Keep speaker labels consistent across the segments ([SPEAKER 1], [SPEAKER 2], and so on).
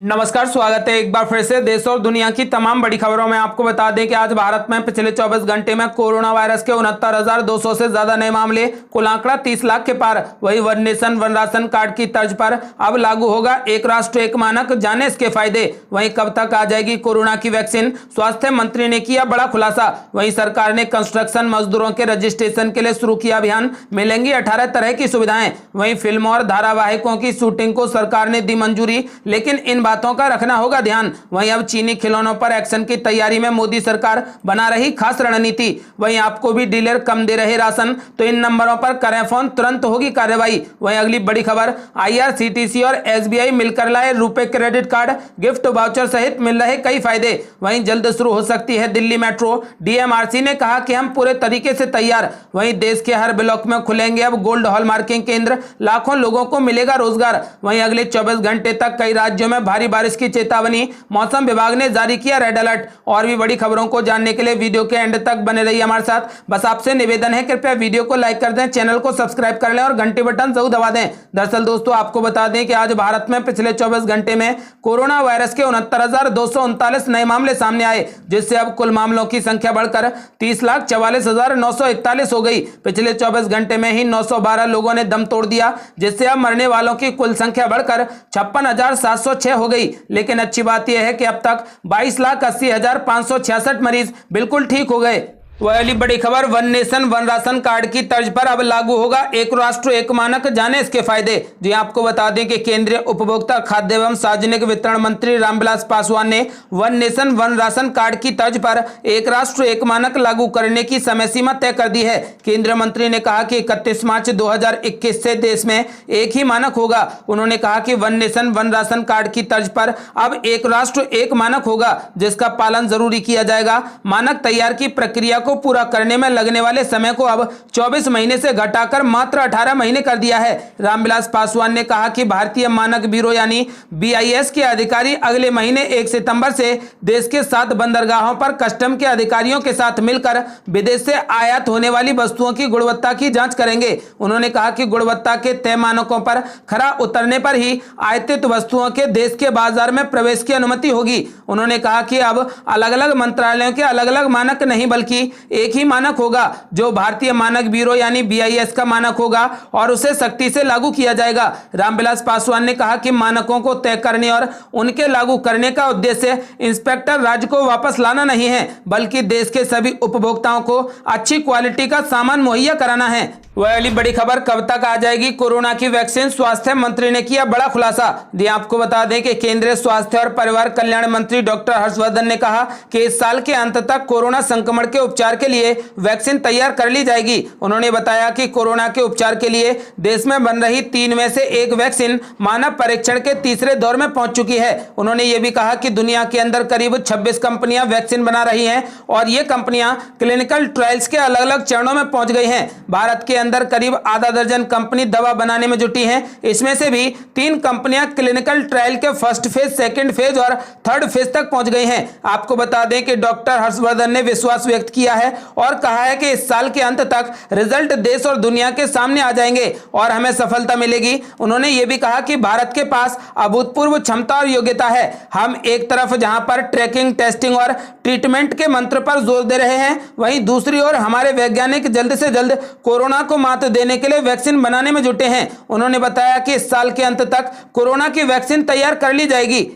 [SPEAKER 1] नमस्कार, स्वागत है एक बार फिर से देश और दुनिया की तमाम बड़ी खबरों में। आपको बता दें कि आज भारत में पिछले 24 घंटे में कोरोना वायरस के 69,200 से ज्यादा नए मामले, कुल आंकड़ा 30 लाख के पार। वही one nation one ration card की तर्ज पर अब लागू होगा एक राष्ट्र एक मानक, जाने इसके फायदे। वहीं कब तक आ जाएगी कोरोना की वैक्सीन, स्वास्थ्य मंत्री ने किया बड़ा खुलासा। वहीं सरकार ने कंस्ट्रक्शन मजदूरों के रजिस्ट्रेशन के लिए शुरू किया अभियान, मिलेंगी 18 तरह की सुविधाएं। वहीं फिल्मों और धारावाहिकों की शूटिंग को सरकार ने दी मंजूरी, लेकिन इन बातों का रखना होगा ध्यान। वहीं अब चीनी खिलौनों पर एक्शन की तैयारी में मोदी सरकार बना रही खास रणनीति। वहीं आपको भी डीलर कम दे रहे राशन, तो इन नंबरों पर करें फोन, तुरंत होगी कार्रवाई। वहीं अगली बड़ी खबर, IRCTC और SBI मिलकर लाए रुपए क्रेडिट कार्ड, गिफ्ट वाउचर सहित मिल रहे कई फायदे। वहीं जल्द शुरू हो सकती है दिल्ली मेट्रो, DMRC ने कहा कि हम पूरे तरीके से तैयार। वहीं देश के हर ब्लॉक में खुलेंगे अब गोल्ड हॉलमार्किंग केंद्र, लाखों लोगों को मिलेगा रोजगार। वहीं अगले 24 घंटे तक कई राज्यों में भारी बारिश की चेतावनी, मौसम विभाग ने जारी किया रेड अलर्ट। और भी बड़ी खबरों को जानने के लिए वीडियो के एंड तक बने रहिए हमारे साथ। बस आपसे निवेदन है, कृपया वीडियो को लाइक कर दें, चैनल को सब्सक्राइब कर लें और घंटी बटन जरूर दबा दें। दरअसल दोस्तों, आपको बता दें कि आज भारत में पिछले 24 घंटे में कोरोना वायरस के 69,239 नए मामले सामने आए, जिससे अब कुल मामलों की संख्या बढ़कर 30,44,941 हो गई। पिछले 24 घंटे में ही 912 लोगों ने दम तोड़ दिया, जिससे अब मरने वालों की कुल संख्या बढ़कर 56,706 हो गई। लेकिन अच्छी बात यह है कि अब तक 22,80,566 मरीज बिल्कुल ठीक हो गए। वह अगली बड़ी खबर, one nation one ration card की तर्ज पर अब लागू होगा एक राष्ट्र एक मानक, जाने इसके फायदे। जी आपको बता दें कि केंद्रीय उपभोक्ता खाद्य एवं सार्वजनिक वितरण मंत्री रामविलास पासवान ने one nation one ration card की तर्ज पर एक राष्ट्र एक मानक लागू करने की समय सीमा तय कर दी है। केंद्रीय मंत्री ने कहा कि 31 मार्च 2021 से देश में एक ही मानक होगा। उन्होंने कहा कि one nation one ration card की तर्ज पर अब एक राष्ट्र एक मानक होगा, जिसका पालन जरूरी किया जाएगा। मानक तैयार की प्रक्रिया को पूरा करने में लगने वाले समय को अब 24 महीने से घटाकर मात्र 18 महीने कर दिया है। रामविलास पासवान ने कहा कि भारतीय मानक ब्यूरो यानी BIS के अधिकारी अगले महीने 1 सितंबर से देश के 7 बंदरगाहों पर कस्टम के अधिकारियों के साथ मिलकर विदेश से आयात होने वाली वस्तुओं की गुणवत्ता की जांच करेंगे। उन्होंने कहा कि गुणवत्ता के तय मानकों पर खरा उतरने पर ही आयातित वस्तुओं के देश के बाजार में प्रवेश की अनुमति होगी। उन्होंने कहा कि अब अलग अलग मंत्रालयों के अलग अलग मानक नहीं, बल्कि एक ही मानक होगा, जो भारतीय मानक ब्यूरो यानी BIS का मानक होगा, और उसे सख्ती से लागू किया जाएगा। रामविलास पासवान ने कहा कि मानकों को तय करने और उनके लागू करने का उद्देश्य इंस्पेक्टर राज्य को वापस लाना नहीं है, बल्कि देश के सभी उपभोक्ताओं को अच्छी क्वालिटी का सामान मुहैया कराना है। वह अगली बड़ी खबर, कब तक आ जाएगी कोरोना की वैक्सीन, स्वास्थ्य मंत्री ने किया बड़ा खुलासा। जी आपको बता दें कि केंद्रीय स्वास्थ्य और परिवार कल्याण मंत्री डॉक्टर हर्षवर्धन ने कहा कि इस साल के अंत तक कोरोना संक्रमण के उपचार के लिए वैक्सीन तैयार कर ली जाएगी। उन्होंने बताया कि कोरोना के उपचार के लिए देश में बन रही 3 में से एक वैक्सीन मानव परीक्षण के तीसरे दौर में पहुंच चुकी है। उन्होंने ये भी कहा कि दुनिया के अंदर करीब 26 कंपनियां वैक्सीन बना रही हैं, और ये कंपनियां क्लिनिकल ट्रायल्स के अलग अलग चरणों में पहुंच गई हैं। भारत के अंदर करीब आधा दर्जन कंपनी दवा बनाने में जुटी हैं। इसमें से भी 3 कंपनियां क्लिनिकल ट्रायल के फर्स्ट फेज, सेकंड फेज और थर्ड फेज तक पहुंच गई हैं। आपको बता दें कि डॉक्टर हर्षवर्धन ने विश्वास व्यक्त किया है और कहा है कि इस साल के अंत तक रिजल्ट देश और दुनिया के सामने आ जाएंगे और हमें सफलता मिलेगी। उन्होंने यह भी कहा कि भारत के पास अभूतपूर्व क्षमता और योग्यता है। हम एक तरफ जहां पर ट्रैकिंग, टेस्टिंग और ट्रीटमेंट के मंत्र पर जोर दे रहे हैं, वहीं दूसरी ओर हमारे वैज्ञानिक जल्द से जल्द कोरोना को मात देने के लिए वैक्सीन बनाने में जुटे हैं। उन्होंने बताया कि इस साल के अंत तक कोरोना की वैक्सीन तैयार कर ली जाएगी।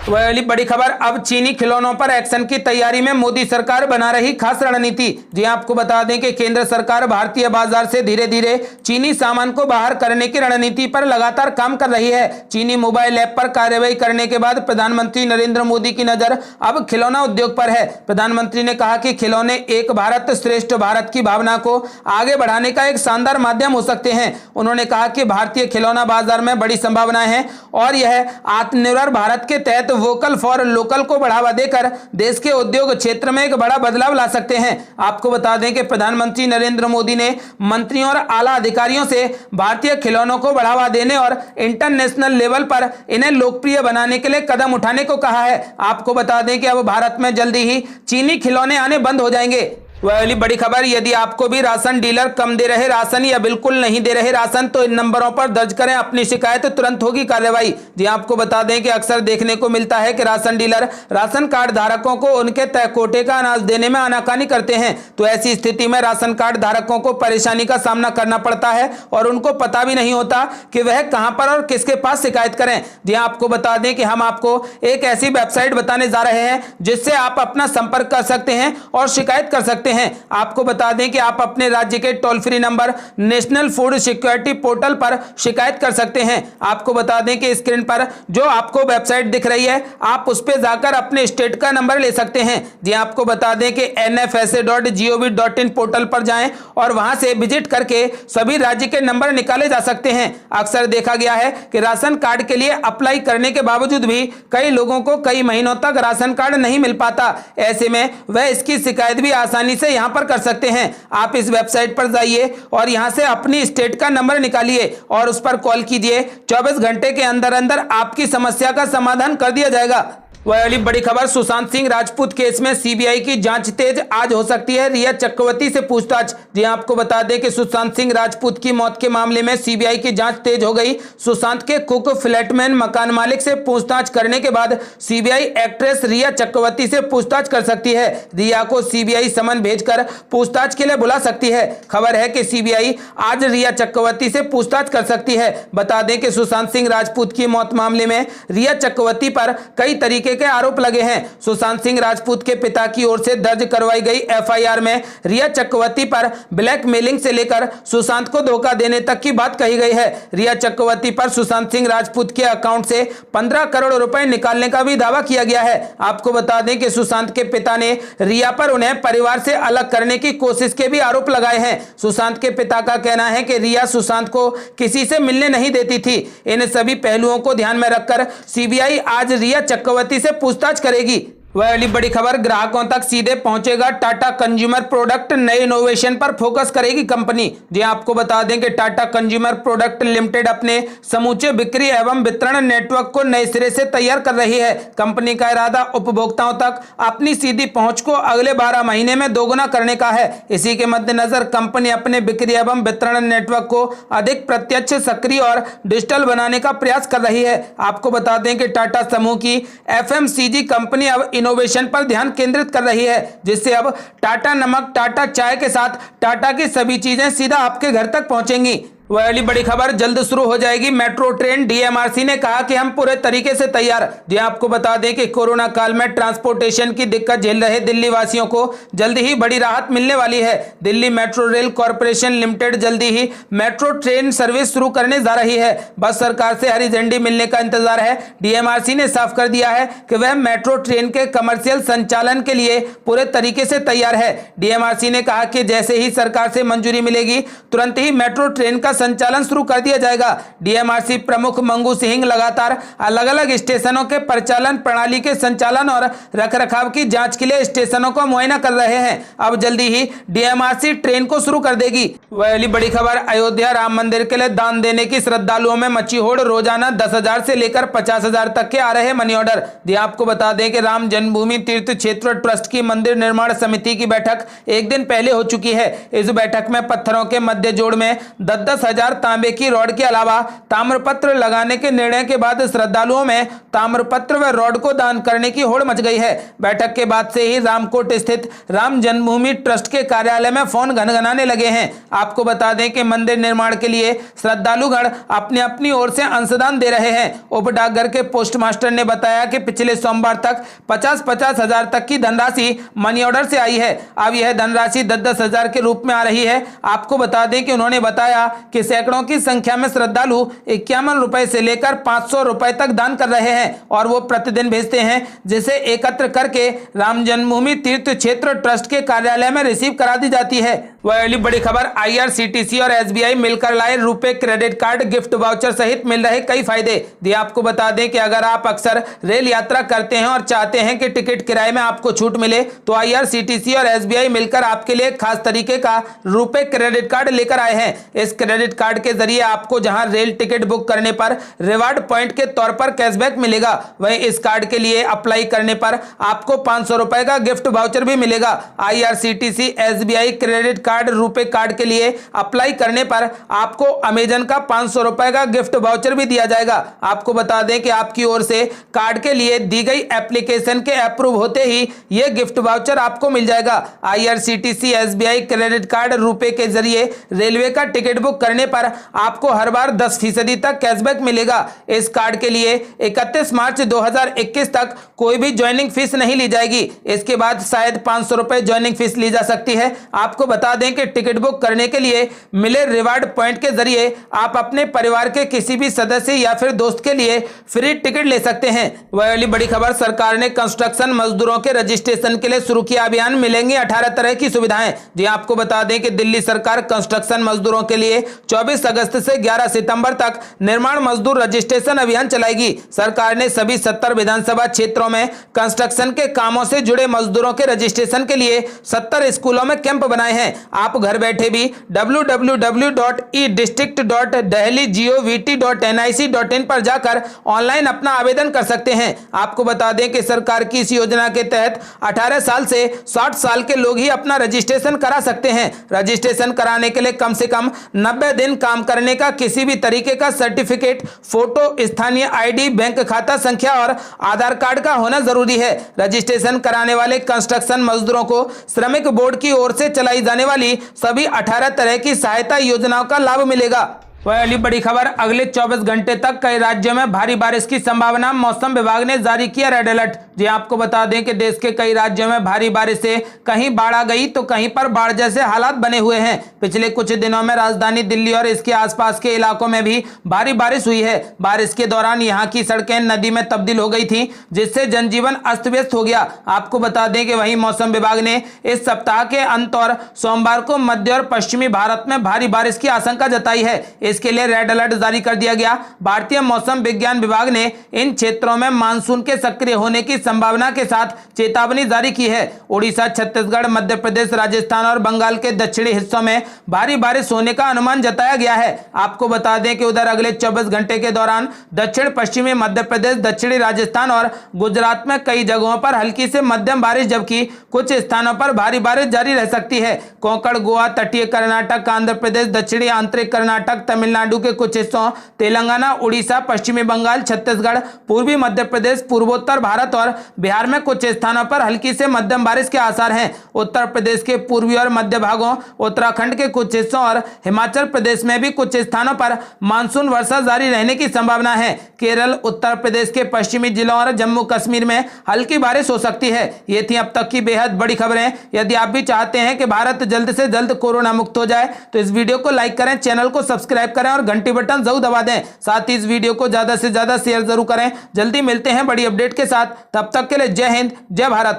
[SPEAKER 1] वह अगली बड़ी खबर, अब चीनी खिलौनों पर एक्शन की तैयारी में मोदी सरकार बना रही खास रणनीति। जी आपको बता दें कि केंद्र सरकार भारतीय बाजार से धीरे धीरे चीनी सामान को बाहर करने की रणनीति पर लगातार काम कर रही है। चीनी मोबाइल ऐप पर कार्रवाई करने के बाद प्रधानमंत्री नरेंद्र मोदी की नजर अब खिलौना उद्योग पर है। प्रधानमंत्री ने कहा कि खिलौने एक भारत श्रेष्ठ भारत की भावना को आगे बढ़ाने का एक शानदार माध्यम हो सकते हैं। उन्होंने कहा कि भारतीय खिलौना बाजार में बड़ी संभावनाएं हैं और यह आत्मनिर्भर भारत के तहत वोकल फॉर लोकल को बढ़ावा देकर देश के उद्योग क्षेत्र में एक बड़ा बदलाव ला सकते हैं। आपको बता दें कि प्रधानमंत्री नरेंद्र मोदी ने मंत्रियों और आला अधिकारियों से भारतीय खिलौनों को बढ़ावा देने और इंटरनेशनल लेवल पर इन्हें लोकप्रिय बनाने के लिए कदम उठाने को कहा है। आपको बता दें कि अब भारत में जल्दी ही चीनी खिलौने आने बंद हो जाएंगे। वह अगली बड़ी खबर, यदि आपको भी राशन डीलर कम दे रहे राशन या बिल्कुल नहीं दे रहे राशन तो इन नंबरों पर दर्ज करें अपनी शिकायत, तुरंत होगी कार्रवाई। जी आपको बता दें कि अक्सर देखने को मिलता है कि राशन डीलर राशन कार्ड धारकों को उनके तय कोटे का अनाज देने में आनाकानी करते हैं। तो ऐसी स्थिति में राशन कार्ड धारकों को परेशानी का सामना करना पड़ता है और उनको पता भी नहीं होता कि वह कहां पर और किसके पास शिकायत करें। जी आपको बता दें कि हम आपको एक ऐसी वेबसाइट बताने जा रहे हैं जिससे आप अपना संपर्क कर सकते हैं और शिकायत कर सकते हैं। आपको बता दें कि आप अपने राज्य के toll free number national food security portal पर शिकायत कर सकते हैं। आपको बता दें कि स्क्रीन पर जो आपको वेबसाइट दिख रही है आप उस पर जाकर अपने स्टेट का नंबर ले सकते हैं। जी आपको बता दें कि nfsa.gov.in पोर्टल पर जाएं और वहां से विजिट करके सभी राज्य के नंबर निकाले जा सकते हैं। अक्सर देखा गया है कि राशन कार्ड के लिए अप्लाई करने के बावजूद भी कई लोगों को कई महीनों तक राशन कार्ड नहीं मिल पाता। ऐसे में वह इसकी शिकायत भी आसानी से यहां पर कर सकते हैं। आप इस वेबसाइट पर जाइए और यहां से अपनी स्टेट का नंबर निकालिए और उस पर कॉल कीजिए। 24 घंटे के अंदर अंदर आपकी समस्या का समाधान कर दिया जाएगा। वह अगली बड़ी खबर, सुशांत सिंह राजपूत केस में सीबीआई की जांच तेज, आज हो सकती है रिया चक्रवर्ती से पूछताछ। जी आपको बता दें कि सुशांत सिंह राजपूत की मौत के मामले में सीबीआई की जांच तेज हो गई। सुशांत के कुक, फ्लैटमैन, मकान मालिक से पूछताछ करने के बाद सीबीआई एक्ट्रेस रिया चक्रवर्ती से पूछताछ कर सकती है। रिया को सीबीआई समन भेजकर पूछताछ के लिए बुला सकती है। खबर है कि सीबीआई आज रिया चक्रवर्ती से पूछताछ कर सकती है। बता दें कि सुशांत सिंह राजपूत की मौत मामले में रिया चक्रवर्ती पर कई तरीके के आरोप लगे हैं। सुशांत सिंह राजपूत के पिता की ओर से दर्ज करवाई गई एफआईआर में रिया चक्रवर्ती पर ब्लैकमेलिंग से लेकर सुशांत को धोखा देने तक की बात कही गई है। रिया चक्रवर्ती पर सुशांत सिंह राजपूत के अकाउंट से 15 करोड़ रुपए निकालने का भी दावा किया गया है। आपको बता दें कि सुशांत के पिता ने रिया पर उन्हें परिवार से अलग करने की कोशिश के भी आरोप लगाए हैं। सुशांत के पिता का कहना है कि रिया सुशांत को किसी से मिलने नहीं देती थी। इन सभी पहलुओं को ध्यान में रखकर सीबीआई आज रिया चक्रवर्ती से पूछताछ करेगी। वह अगली बड़ी खबर, ग्राहकों तक सीधे पहुंचेगा टाटा कंज्यूमर प्रोडक्ट, नए इनोवेशन पर फोकस करेगी कंपनी। जी आपको बता दें कि टाटा कंज्यूमर प्रोडक्ट लिमिटेड अपने समूचे बिक्री एवं वितरण नेटवर्क को नए सिरे से तैयार कर रही है। कंपनी का इरादा उपभोक्ताओं तक अपनी सीधी पहुंच को अगले 12 महीने में दोगुना करने का है। इसी के मद्देनजर कंपनी अपने बिक्री एवं वितरण नेटवर्क को अधिक प्रत्यक्ष, सक्रिय और डिजिटल बनाने का प्रयास कर रही है। आपको बता दें कि टाटा समूह की एफएमसीजी कंपनी अब इनोवेशन पर ध्यान केंद्रित कर रही है, जिससे अब टाटा नमक, टाटा चाय के साथ टाटा की सभी चीजें सीधा आपके घर तक पहुंचेंगी। वह अगली बड़ी खबर, जल्द शुरू हो जाएगी मेट्रो ट्रेन, डीएमआरसी ने कहा कि हम पूरे तरीके से तैयार। जी आपको बता दें कि कोरोना काल में ट्रांसपोर्टेशन की दिक्कत झेल रहे दिल्ली वासियों को जल्द ही बड़ी राहत मिलने वाली है। Delhi metro rail corporation limited जल्दी ही मेट्रो ट्रेन सर्विस शुरू करने जा रही है। बस सरकार से हरी झंडी मिलने का इंतजार है। डीएमआरसी ने साफ कर दिया है कि वह मेट्रो ट्रेन के कमर्शियल संचालन के लिए पूरे तरीके से तैयार है। डीएमआरसी ने कहा कि जैसे ही सरकार से मंजूरी मिलेगी तुरंत ही मेट्रो ट्रेन का संचालन शुरू कर दिया जाएगा। डीएमआरसी प्रमुख मंगू सिंह लगातार अलग अलग स्टेशनों के परिचालन प्रणाली के संचालन और रखरखाव की जांच के लिए स्टेशनों को मुआयना कर रहे हैं। अब जल्दी ही डीएमआरसी ट्रेन को शुरू कर देगी। वह अगली बड़ी खबर, अयोध्या राम मंदिर के लिए दान देने की श्रद्धालुओं में मची होड़, रोजाना 10,000 से लेकर 50,000 तक के आ रहे मनी ऑर्डर। आपको बता दें कि राम जन्मभूमि तीर्थ क्षेत्र ट्रस्ट की मंदिर निर्माण समिति की बैठक एक दिन पहले हो चुकी है। इस बैठक में पत्थरों के मध्य जोड़ में 10,000 तांबे की रॉड के अलावा ताम्रपत्र लगाने के निर्णय के बाद श्रद्धालुओं में ताम्रपत्र व रॉड को दान करने की होड़ मच गई है। बैठक के बाद से ही रामकोट स्थित राम जन्मभूमि ट्रस्ट के कार्यालय में फोन घनघनाने लगे हैं। आपको बता दें कि मंदिर निर्माण के लिए श्रद्धालुगण अपनी अपनी ओर से अंशदान दे रहे हैं। उप डाकघर के पोस्टमास्टर ने बताया कि पिछले सोमवार तक 50-50 हजार तक की धनराशि मनी ऑर्डर से आई है। अब यह धनराशि 10-10 हजार के रूप में आ रही है। आपको बता दें कि उन्होंने बताया कि सैकड़ों की संख्या में श्रद्धालु 51 रुपए से लेकर 500 रुपए तक दान कर रहे हैं और वो प्रतिदिन भेजते हैं, जिसे एकत्र करके राम जन्मभूमि तीर्थ क्षेत्र ट्रस्ट के कार्यालय में रिसीव करा दी जाती है। वह अगली बड़ी खबर, आईआरसीटीसी और एसबीआई मिलकर लाए रुपए क्रेडिट कार्ड, गिफ्ट वाउचर सहित मिल रहे कई फायदे। आपको बता दें कि अगर आप अक्सर रेल यात्रा करते हैं और चाहते हैं कि टिकट किराए में आपको छूट मिले, तो आईआरसीटीसी और एसबीआई मिलकर आपके लिए खास तरीके का रुपए क्रेडिट कार्ड लेकर आए हैं। इस क्रेडिट क्रेडिट कार्ड के जरिए आपको जहां रेल टिकट बुक करने पर रिवार्ड पॉइंट के तौर पर कैशबैक मिलेगा, वहीं इस कार्ड के लिए अप्लाई करने पर आपको 500 रुपए का गिफ्ट वाउचर भी मिलेगा। IRCTC SBI credit card RuPay card के लिए अप्लाई करने पर आपको अमेजन का 500 रुपए का गिफ्ट वाउचर भी दिया जाएगा। आपको बता दें कि आपकी ओर से कार्ड के लिए दी गई एप्लीकेशन के अप्रूव होते ही यह गिफ्ट वाउचर आपको मिल जाएगा। IRCTC SBI credit card RuPay के जरिए रेलवे का टिकट बुक करने पर आपको हर बार 10% तक कैशबैक मिलेगा। इस कार्ड के लिए 31 मार्च 2021 तक कोई भी ज्वाइनिंग फीस नहीं ली जाएगी। इसके बाद शायद 500 रुपए ज्वाइनिंग फीस ली जा सकती है। आपको बता दें कि टिकट बुक करने के लिए मिले रिवार्ड पॉइंट के जरिए आप अपने परिवार के किसी भी सदस्य या फिर दोस्त के लिए फ्री टिकट ले सकते हैं। वह वाली बड़ी खबर, सरकार ने कंस्ट्रक्शन मजदूरों के रजिस्ट्रेशन के लिए शुरू किया अभियान, मिलेंगी 18 तरह की सुविधाएं। जी आपको बता दें कि दिल्ली सरकार कंस्ट्रक्शन मजदूरों के लिए 24 अगस्त से 11 सितंबर तक निर्माण मजदूर रजिस्ट्रेशन अभियान चलाएगी। सरकार ने सभी 70 विधानसभा क्षेत्रों में कंस्ट्रक्शन के कामों से जुड़े मजदूरों के रजिस्ट्रेशन के लिए 70 स्कूलों में कैंप बनाए हैं। आप घर बैठे भी www.edistrict.delhi.gov.nic.in पर जाकर ऑनलाइन अपना आवेदन कर सकते हैं। आपको बता दें कि सरकार की इस योजना के तहत 18 साल से 60 साल के लोग ही अपना रजिस्ट्रेशन करा सकते हैं। रजिस्ट्रेशन कराने के लिए कम से कम 90 दिन काम करने का किसी भी तरीके का सर्टिफिकेट, फोटो, स्थानीय ID, बैंक खाता संख्या और आधार कार्ड का होना जरूरी है। रजिस्ट्रेशन कराने वाले कंस्ट्रक्शन मजदूरों को श्रमिक बोर्ड की ओर से चलाई जाने वाली सभी 18 तरह की सहायता योजनाओं का लाभ मिलेगा। वह अगली बड़ी खबर, अगले 24 घंटे तक कई राज्यों में भारी बारिश की संभावना, मौसम विभाग ने जारी किया रेड अलर्ट। जी आपको बता दें कि देश के कई राज्यों में भारी बारिश से कहीं बाढ़ आ गई तो कहीं पर बाढ़ जैसे हालात बने हुए हैं। पिछले कुछ दिनों में राजधानी दिल्ली और इसके आसपास के इलाकों में भी भारी बारिश हुई है। बारिश के दौरान यहाँ की सड़कें नदी में तब्दील हो गई थी, जिससे जनजीवन अस्त व्यस्त हो गया। आपको बता दें कि वहीं मौसम विभाग ने इस सप्ताह के अंत और सोमवार को मध्य और पश्चिमी भारत में भारी बारिश की आशंका जताई है। इसके लिए रेड अलर्ट जारी कर दिया गया। भारतीय मौसम विज्ञान विभाग ने इन क्षेत्रों में मानसून के सक्रिय होने की संभावना के साथ चेतावनी जारी की है। ओडिशा, छत्तीसगढ़, मध्य प्रदेश, राजस्थान और बंगाल के दक्षिणी हिस्सों में भारी बारिश होने का अनुमान जताया गया है। आपको बता दें कि उधर अगले 24 घंटे के दौरान दक्षिण पश्चिमी मध्य प्रदेश, दक्षिणी राजस्थान और गुजरात में कई जगहों पर हल्की से मध्यम बारिश, जबकि कुछ स्थानों पर भारी बारिश जारी रह सकती है। कोंकण, गोवा, तटीय कर्नाटक, आंध्र प्रदेश, दक्षिणी आंतरिक कर्नाटक, तमिलनाडु के कुछ हिस्सों, तेलंगाना, उड़ीसा, पश्चिमी बंगाल, छत्तीसगढ़, पूर्वी मध्य प्रदेश, पूर्वोत्तर भारत और बिहार में कुछ स्थानों पर हल्की से मध्यम बारिश के आसार हैं। उत्तर प्रदेश के पूर्वी और मध्य भागों, उत्तराखंड के कुछ हिस्सों और हिमाचल प्रदेश में भी कुछ स्थानों पर मानसून वर्षा जारी रहने की संभावना है। केरल, उत्तर प्रदेश के पश्चिमी जिलों और जम्मू कश्मीर में हल्की बारिश हो सकती है। ये थी अब तक की बेहद बड़ी खबरें। यदि आप भी चाहते हैं कि भारत जल्द से जल्द कोरोना मुक्त हो जाए तो इस वीडियो को लाइक करें, चैनल को सब्सक्राइब करें और घंटी बटन जरूर दबा दें। साथ ही इस वीडियो को ज्यादा से ज्यादा शेयर जरूर करें। जल्दी मिलते हैं बड़ी अपडेट के साथ, तब तक के लिए जय हिंद, जय भारत।